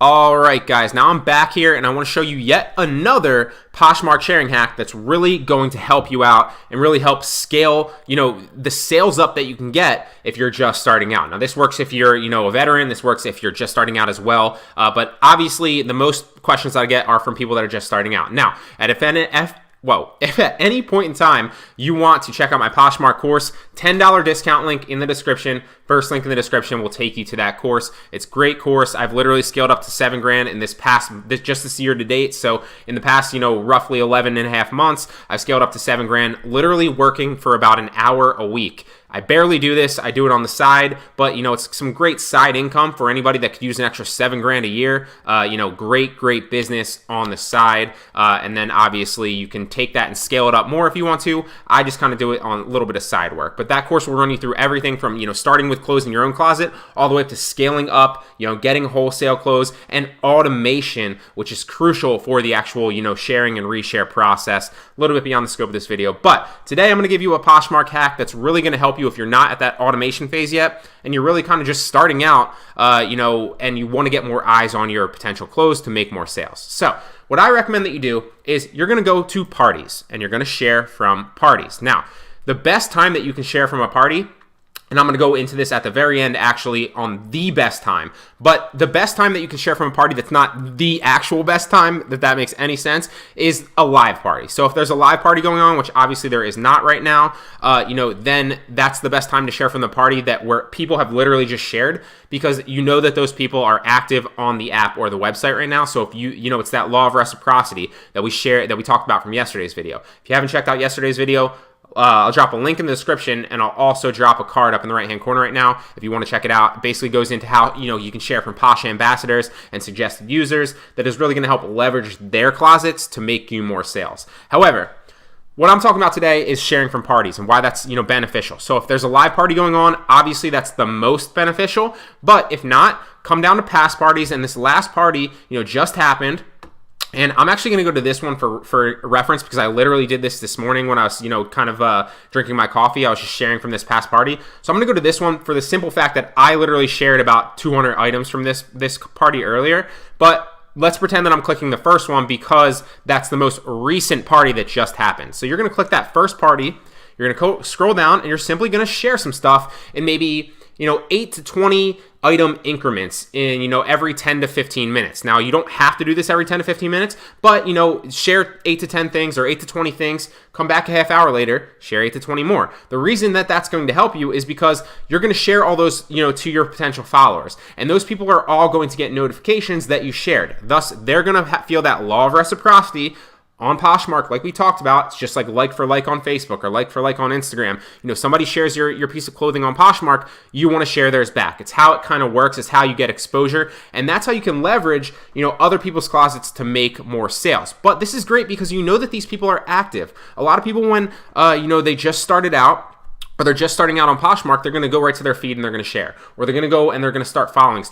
All right, guys, now I'm back here and I want to show you yet another Poshmark sharing hack that's really going to help you out and really help scale, the sales up that you can get if you're just starting out. Now, this works if you're, a veteran. This works if you're just starting out as well. But obviously, the most questions that I get are from people that are just starting out. Now, if at any point in time you want to check out my Poshmark course, $10 discount link in the description. First link in the description will take you to that course. It's a great course. I've literally scaled up to $7,000 in this year to date. So in the past, roughly 11 and a half months, I've scaled up to $7,000, literally working for about an hour a week. I barely do this. I do it on the side, but it's some great side income for anybody that could use an extra $7,000 a year. Great business on the side. And then obviously you can take that and scale it up more if you want to. I just kind of do it on a little bit of side work. But that course will run you through everything from, starting with clothes in your own closet all the way up to scaling up, getting wholesale clothes and automation, which is crucial for the actual, sharing and reshare process. A little bit beyond the scope of this video. But today I'm going to give you a Poshmark hack that's really going to help you if you're not at that automation phase yet and you're really kind of just starting out, and you want to get more eyes on your potential clothes to make more sales. So what I recommend that you do is you're going to go to parties and you're going to share from parties. Now, the best time that you can share from a party, and I'm going to go into this at the very end actually on the best time, but the best time that you can share from a party that's not the actual best time, if that makes any sense, is a live party. So if there's a live party going on, which obviously there is not right now, then that's the best time to share from the party where people have literally just shared, because that those people are active on the app or the website right now. So if it's that law of reciprocity that we talked about from yesterday's video. If you haven't checked out yesterday's video, I'll drop a link in the description, and I'll also drop a card up in the right-hand corner right now if you want to check it out. It basically goes into how you can share from Posh ambassadors and suggested users that is really going to help leverage their closets to make you more sales. However, what I'm talking about today is sharing from parties and why that's beneficial. So if there's a live party going on, obviously that's the most beneficial. But if not, come down to past parties. And this last party just happened. And I'm actually going to go to this one for reference because I literally did this morning when I was, drinking my coffee. I was just sharing from this past party. So I'm going to go to this one for the simple fact that I literally shared about 200 items from this party earlier. But let's pretend that I'm clicking the first one because that's the most recent party that just happened. So you're going to click that first party. You're going to scroll down and you're simply going to share some stuff in maybe 8 to 20 item increments in, every 10 to 15 minutes. Now, you don't have to do this every 10 to 15 minutes, but, share 8 to 10 things or 8 to 20 things, come back a half hour later, share 8 to 20 more. The reason that that's going to help you is because you're going to share all those, to your potential followers. And those people are all going to get notifications that you shared. Thus, they're going to feel that law of reciprocity on Poshmark, like we talked about. It's just like for like on Facebook or like for like on Instagram. Somebody shares your piece of clothing on Poshmark, you want to share theirs back. It's how it kind of works. It's how you get exposure, and that's how you can leverage, other people's closets to make more sales. But this is great because that these people are active. A lot of people, when they just started out, or they're just starting out on Poshmark, they're going to go right to their feed and they're going to share. Or they're going to go and they're going to start following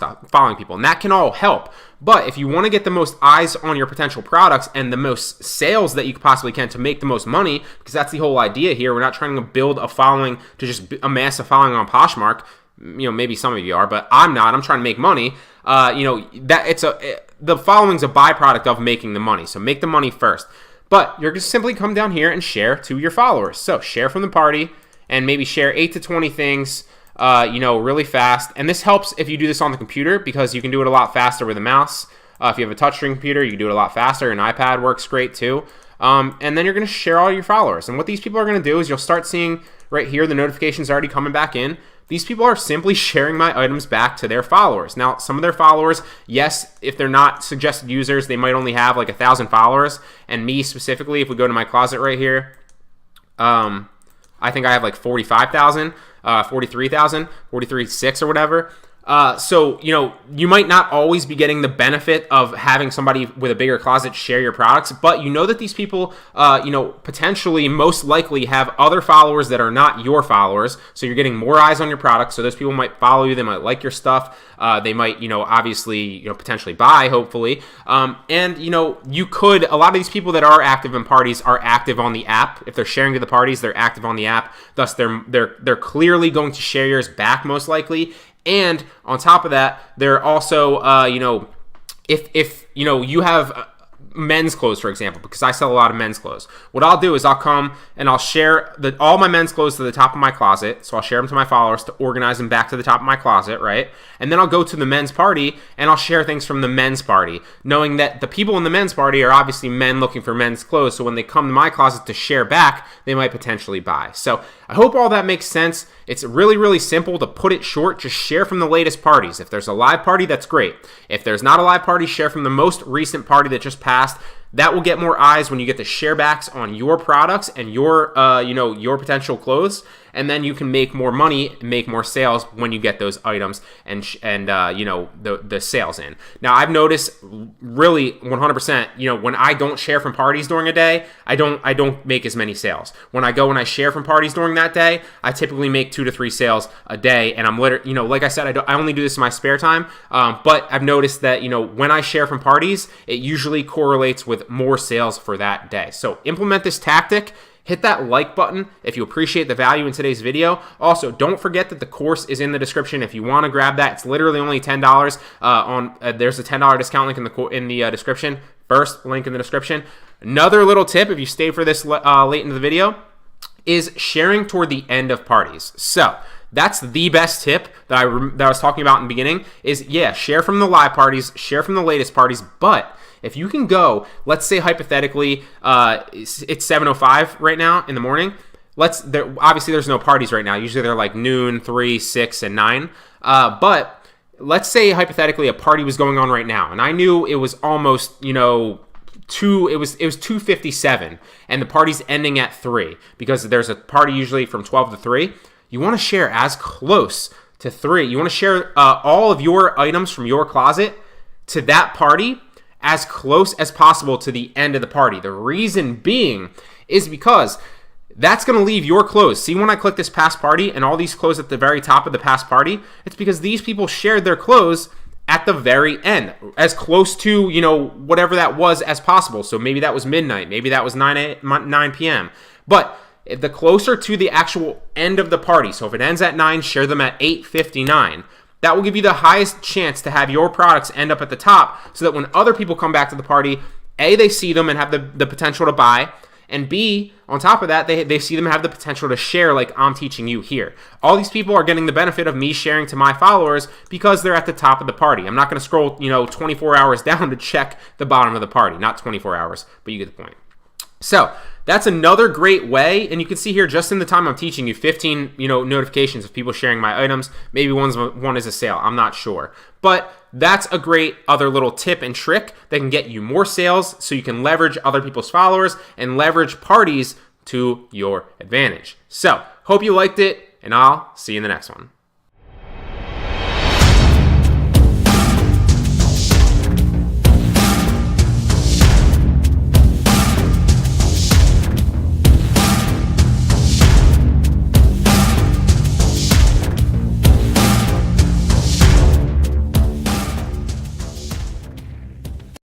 people. And that can all help. But if you want to get the most eyes on your potential products and the most sales that you possibly can to make the most money, because that's the whole idea here. We're not trying to build a following to just amass a following on Poshmark. Maybe some of you are, but I'm not. I'm trying to make money. The following's a byproduct of making the money. So make the money first. But you're just simply come down here and share to your followers. So share from the party. And maybe share 8 to 20 things, really fast. And this helps if you do this on the computer because you can do it a lot faster with a mouse. If you have a touchscreen computer, you can do it a lot faster. An iPad works great too. And then you're going to share all your followers. And what these people are going to do is you'll start seeing right here the notifications already coming back in. These people are simply sharing my items back to their followers. Now, some of their followers, yes, if they're not suggested users, they might only have like 1,000 followers. And me specifically, if we go to my closet right here, I think I have like 45,000, 43,000, 43.6 or whatever. So, you might not always be getting the benefit of having somebody with a bigger closet share your products, but that these people, potentially most likely have other followers that are not your followers. So you're getting more eyes on your products. So those people might follow you. They might like your stuff. They might, obviously, potentially buy, hopefully. And a lot of these people that are active in parties are active on the app. If they're sharing to the parties, they're active on the app. Thus, they're clearly going to share yours back most likely. And on top of that, they're also, if you know, you have men's clothes, for example, because I sell a lot of men's clothes. What I'll do is I'll come and I'll share all my men's clothes to the top of my closet. So I'll share them to my followers to organize them back to the top of my closet, right? And then I'll go to the men's party and I'll share things from the men's party, knowing that the people in the men's party are obviously men looking for men's clothes. So when they come to my closet to share back, they might potentially buy. So I hope all that makes sense. It's really, really simple. To put it short, just share from the latest parties. If there's a live party, that's great. If there's not a live party, share from the most recent party that just passed. That will get more eyes when you get the sharebacks on your products and your, your potential clothes, and then you can make more money, make more sales when you get those items and the sales in. Now, I've noticed really 100%, when I don't share from parties during a day, I don't make as many sales. When I go and I share from parties during that day, I typically make 2 to 3 sales a day, and I'm literally, like I said, I only do this in my spare time, but I've noticed that, when I share from parties, it usually correlates with more sales for that day. So implement this tactic. Hit that like button if you appreciate the value in today's video. Also, don't forget that the course is in the description. If you want to grab that, it's literally only $10. There's a $10 discount link in the description. First link in the description. Another little tip, if you stay for this late into the video, is sharing toward the end of parties. So that's the best tip that I was talking about in the beginning. Is share from the live parties, share from the latest parties, but if you can go, let's say hypothetically, it's 7:05 right now in the morning. Obviously there's no parties right now. Usually they're like noon, 3, 6, and 9. But let's say hypothetically a party was going on right now, and I knew it was almost, it was 2:57, and the party's ending at 3 because there's a party usually from 12 to 3. You want to share as close to 3. You want to share all of your items from your closet to that party as close as possible to the end of the party. The reason being is because that's going to leave your clothes. See, when I click this past party and all these clothes at the very top of the past party, it's because these people shared their clothes at the very end, as close to, whatever that was as possible. So maybe that was midnight, maybe that was 9 p.m. But the closer to the actual end of the party, so if it ends at 9, share them at 8:59. That will give you the highest chance to have your products end up at the top, so that when other people come back to the party, A, they see them and have the potential to buy, and B, on top of that, they see them have the potential to share like I'm teaching you here. All these people are getting the benefit of me sharing to my followers because they're at the top of the party. I'm not going to scroll 24 hours down to check the bottom of the party. Not 24 hours, but you get the point. So that's another great way, and you can see here just in the time I'm teaching you 15 notifications of people sharing my items. Maybe one is a sale, I'm not sure, but that's a great other little tip and trick that can get you more sales, so you can leverage other people's followers and leverage parties to your advantage. So hope you liked it, and I'll see you in the next one.